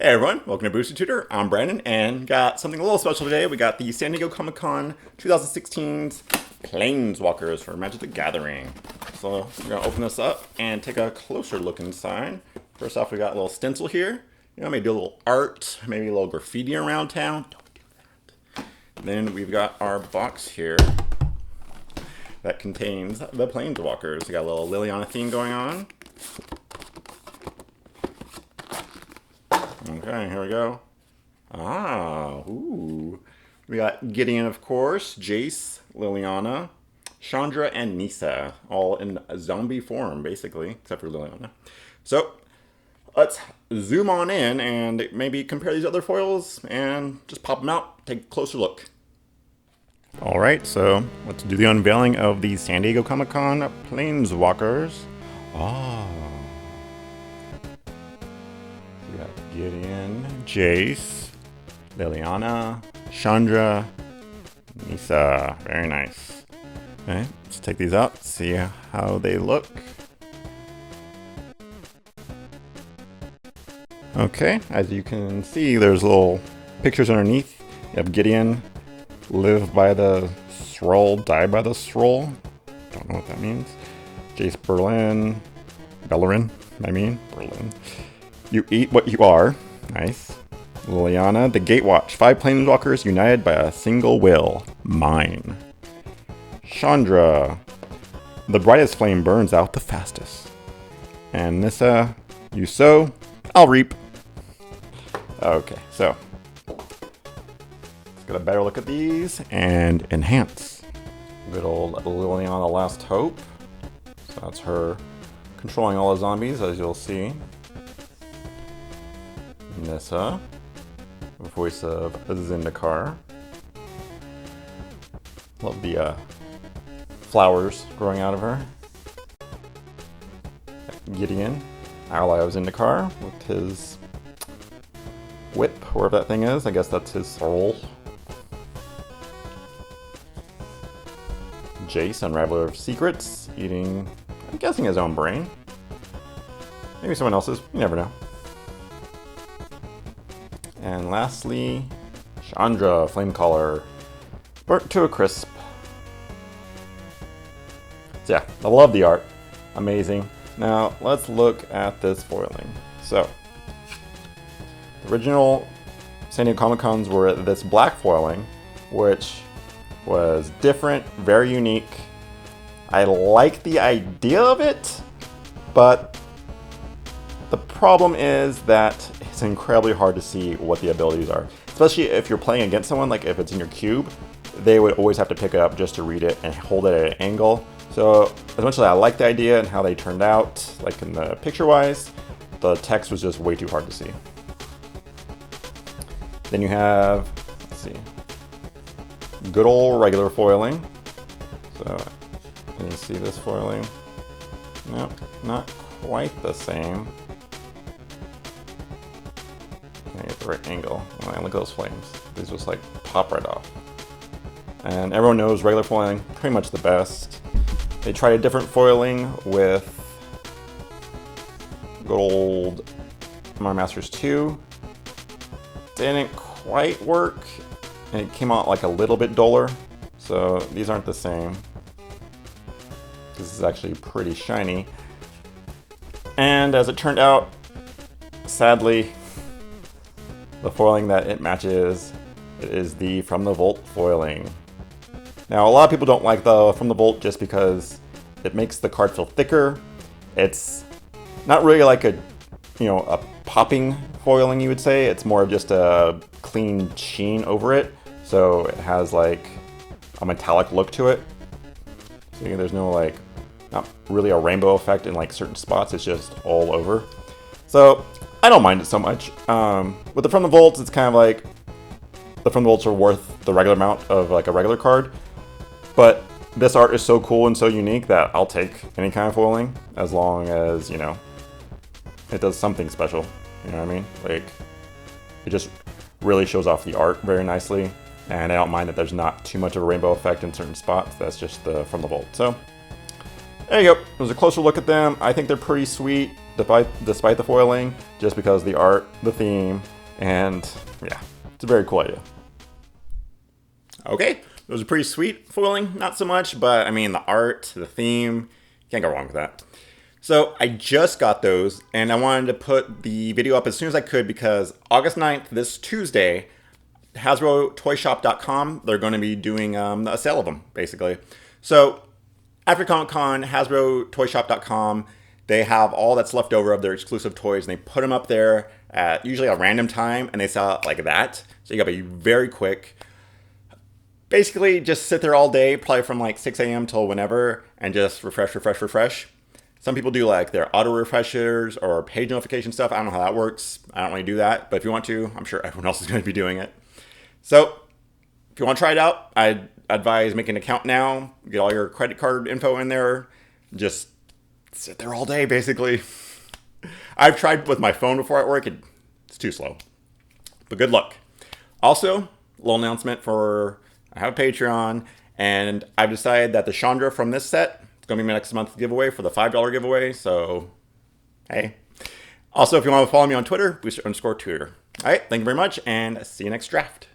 Hey everyone, welcome to Boosted Tutor. I'm Brandon and got something a little special today. We got the San Diego Comic-Con 2016's Planeswalkers for Magic the Gathering. So we're gonna open this up and take a closer look inside. First off, we got a little stencil here. You know, maybe do a little art, maybe a little graffiti around town. Don't do that. Then we've got our box here that contains the Planeswalkers. We got a little Liliana theme going on. Okay, here we go. Ooh. We got Gideon, of course, Jace, Liliana, Chandra, and Nissa, all in zombie form, basically, except for Liliana. So, let's zoom on in and maybe compare these other foils and just pop them out, take a closer look. Alright, so let's do the unveiling of the San Diego Comic-Con Planeswalkers. We got Gideon, Jace, Liliana, Chandra, Nissa. Very nice. Okay, let's take these out, see how they look. Okay, as you can see, there's little pictures underneath. You have Gideon, live by the scroll, die by the scroll. Don't know what that means. Jace Bellerin. You eat what you are. Nice. Liliana, the Gatewatch. 5 Planeswalkers united by a single will. Mine. Chandra, the brightest flame burns out the fastest. And Nissa, you sow, I'll reap. Okay, so let's get a better look at these and enhance. Good old Liliana Last Hope. So that's her controlling all the zombies, as you'll see. Nissa, voice of Zendikar. Love the flowers growing out of her. Gideon, ally of Zendikar, with his whip, wherever that thing is. I guess that's his soul. Jace, Unraveler of Secrets, eating, I'm guessing, his own brain. Maybe someone else's, you never know. And lastly, Chandra, Flamecaller, burnt to a crisp. So yeah, I love the art. Amazing. Now, let's look at this foiling. So, the original San Diego Comic-Cons were this black foiling, which was different, very unique. I like the idea of it, but the problem is that it's incredibly hard to see what the abilities are. Especially if you're playing against someone, like if it's in your cube, they would always have to pick it up just to read it and hold it at an angle. So as much as I like the idea and how they turned out, like in the picture-wise, the text was just way too hard to see. Then you have, let's see, good old regular foiling. So can you see this foiling? Nope, not quite the same. I get the right angle. Oh, look at those flames. These just like pop right off. And everyone knows regular foiling, pretty much the best. They tried a different foiling with good old Modern Masters 2. Didn't quite work. And it came out like a little bit duller. So these aren't the same. This is actually pretty shiny. And as it turned out, sadly, the foiling that it matches, it is the From the Vault foiling. Now, a lot of people don't like the From the Vault just because it makes the card feel thicker. It's not really like a popping foiling, you would say. It's more of just a clean sheen over it. So it has like a metallic look to it. So there's no like, not really a rainbow effect in like certain spots. It's just all over. So I don't mind it so much. With the From the Vaults, it's kind of like the From the Vaults are worth the regular amount of like a regular card. But this art is so cool and so unique that I'll take any kind of foiling as long as, it does something special. You know what I mean? Like, it just really shows off the art very nicely. And I don't mind that there's not too much of a rainbow effect in certain spots. That's just the From the Vault. So there you go. It was a closer look at them. I think they're pretty sweet. despite the foiling, just because of the art, the theme, and yeah, it's a very cool idea. Okay, it was a pretty sweet foiling, not so much, but I mean the art, the theme, can't go wrong with that. So I just got those, and I wanted to put the video up as soon as I could because August 9th, this Tuesday, HasbroToyShop.com, they're going to be doing a sale of them, basically. So after Comic-Con, HasbroToyShop.com, they have all that's left over of their exclusive toys, and they put them up there at usually a random time, and they sell it like that. So you got to be very quick. Basically, just sit there all day, probably from like 6 a.m. till whenever, and just refresh. Some people do like their auto refreshers or page notification stuff. I don't know how that works. I don't really do that, but if you want to, I'm sure everyone else is going to be doing it. So if you want to try it out, I'd advise making an account now, get all your credit card info in there, just sit there all day, basically. I've tried with my phone before at work. It's too slow, but good luck. Also, a little announcement I have a Patreon, and I've decided that the Chandra from this set is going to be my next month's giveaway for the $5 giveaway, so hey. Also, if you want to follow me on Twitter, booster_Tutor. All right, thank you very much, and see you next draft.